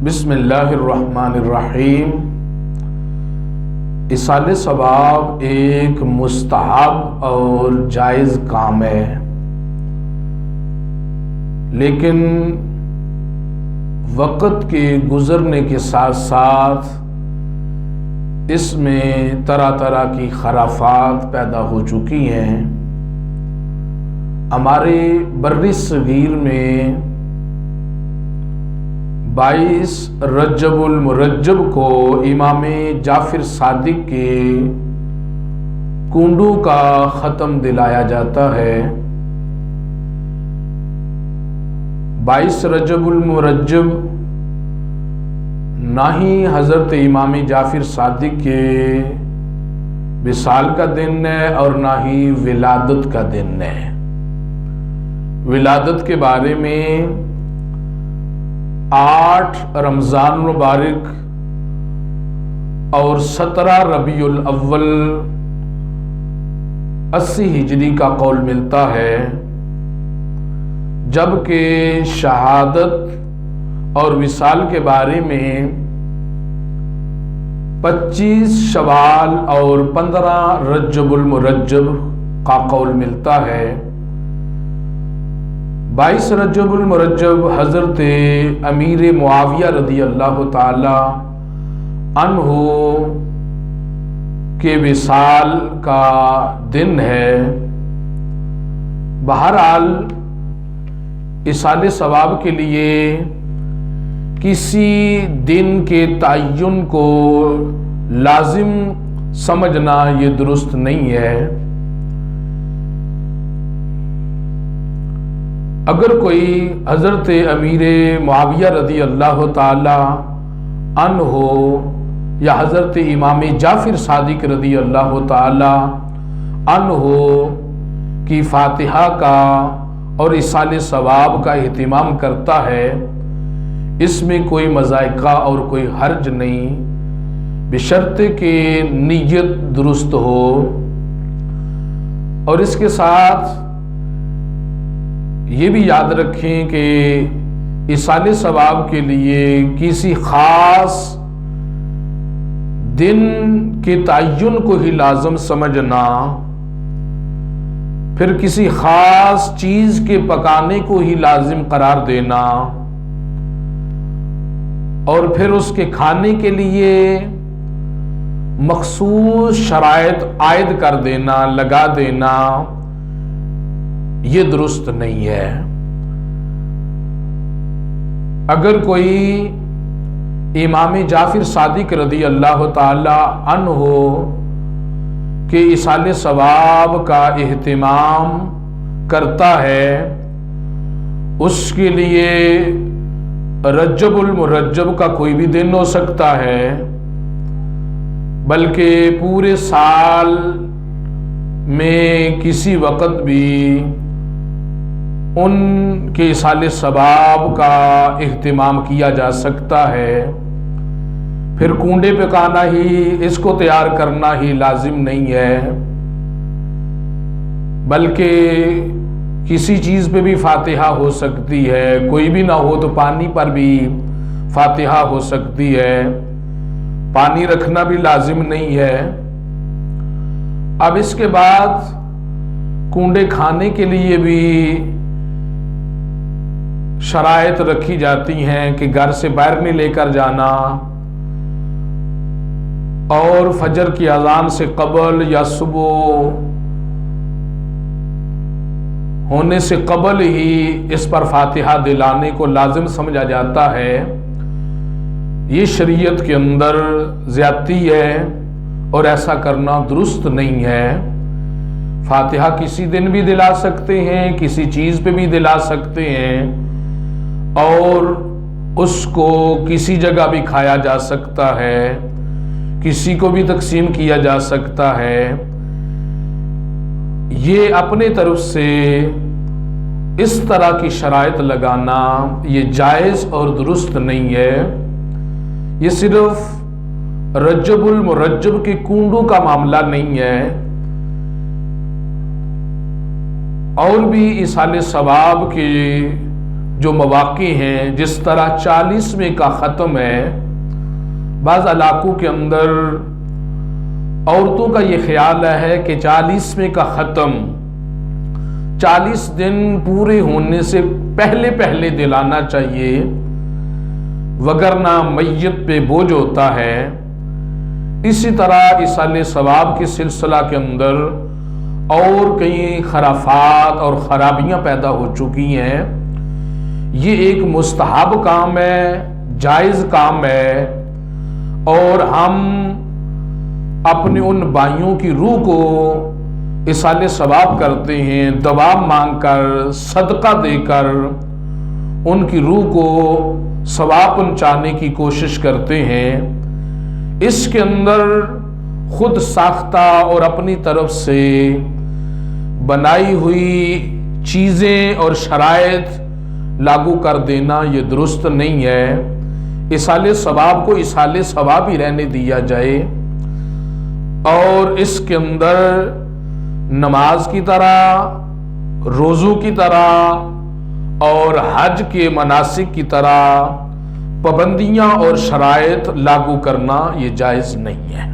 بسم اللہ الرحمن الرحیم۔ ایصال ثواب ایک مستحب اور جائز کام ہے، لیکن وقت کے گزرنے کے ساتھ ساتھ اس میں طرح طرح کی خرافات پیدا ہو چکی ہیں۔ ہمارے بر صغیر میں 22 رجب المرجب کو امام جعفر صادق کے کنڈوں کا ختم دلایا جاتا ہے۔ 22 رجب المرجب نہ ہی حضرت امام جعفر صادق کے وصال کا دن ہے اور نہ ہی ولادت کا دن ہے۔ ولادت کے بارے میں 8 رمضان مبارک اور 17 ربیع الاول 80 ہجری کا قول ملتا ہے، جبکہ شہادت اور وصال کے بارے میں 25 شوال اور 15 رجب المرجب کا قول ملتا ہے۔ 22 رجب المرجب حضرت امیر معاویہ رضی اللہ تعالی عنہ کے وصال کا دن ہے۔ بہرحال ایصال ثواب کے لیے کسی دن کے تعین کو لازم سمجھنا یہ درست نہیں ہے۔ اگر کوئی حضرت امیر معاویہ رضی اللہ تعالی عنہ یا حضرت امام جعفر صادق رضی اللہ تعالی عنہ کی فاتحہ کا اور ایصال ثواب کا اہتمام کرتا ہے، اس میں کوئی مذائقہ اور کوئی حرج نہیں، بشرطے کہ نیت درست ہو۔ اور اس کے ساتھ یہ بھی یاد رکھیں کہ ایصال ثواب کے لیے کسی خاص دن کے تعین کو ہی لازم سمجھنا، پھر کسی خاص چیز کے پکانے کو ہی لازم قرار دینا، اور پھر اس کے کھانے کے لیے مخصوص شرائط عائد کر دینا، لگا دینا، یہ درست نہیں ہے۔ اگر کوئی امام جعفر صادق رضی اللہ تعالی عنہ کے ایصال ثواب کا اہتمام کرتا ہے، اس کے لیے رجب المرجب کا کوئی بھی دن ہو سکتا ہے، بلکہ پورے سال میں کسی وقت بھی ان کے ایصال ثواب کا اہتمام کیا جا سکتا ہے۔ پھر کنڈے پکانا ہی، اس کو تیار کرنا ہی لازم نہیں ہے، بلکہ کسی چیز پہ بھی فاتحہ ہو سکتی ہے، کوئی بھی نہ ہو تو پانی پر بھی فاتحہ ہو سکتی ہے، پانی رکھنا بھی لازم نہیں ہے۔ اب اس کے بعد کنڈے کھانے کے لیے بھی شرائط رکھی جاتی ہیں کہ گھر سے باہر نہیں لے کر جانا، اور فجر کی اذان سے قبل یا صبح ہونے سے قبل ہی اس پر فاتحہ دلانے کو لازم سمجھا جاتا ہے۔ یہ شریعت کے اندر زیادتی ہے اور ایسا کرنا درست نہیں ہے۔ فاتحہ کسی دن بھی دلا سکتے ہیں، کسی چیز پہ بھی دلا سکتے ہیں، اور اس کو کسی جگہ بھی کھایا جا سکتا ہے، کسی کو بھی تقسیم کیا جا سکتا ہے۔ یہ اپنے طرف سے اس طرح کی شرائط لگانا یہ جائز اور درست نہیں ہے۔ یہ صرف رجب المرجب کے کنڈوں کا معاملہ نہیں ہے، اور بھی ایصال ثواب کے جو مواقع ہیں، جس طرح 40ویں کا ختم ہے، بعض علاقوں کے اندر عورتوں کا یہ خیال ہے کہ 40ویں کا ختم 40 دن پورے ہونے سے پہلے پہلے دلانا چاہیے، وگرنہ میت پہ بوجھ ہوتا ہے۔ اسی طرح ایصال ثواب کے سلسلہ کے اندر اور کئی خرافات اور خرابیاں پیدا ہو چکی ہیں۔ یہ ایک مستحب کام ہے، جائز کام ہے، اور ہم اپنے ان بھائیوں کی روح کو ایصال ثواب کرتے ہیں، دعا مانگ کر، صدقہ دے کر ان کی روح کو ثواب پہنچانے کی کوشش کرتے ہیں۔ اس کے اندر خود ساختہ اور اپنی طرف سے بنائی ہوئی چیزیں اور شرائط لاگو کر دینا یہ درست نہیں ہے۔ ایصال ثواب کو ایصال ثواب ہی رہنے دیا جائے، اور اس کے اندر نماز کی طرح، روزوں کی طرح اور حج کے مناسک کی طرح پابندیاں اور شرائط لاگو کرنا یہ جائز نہیں ہے۔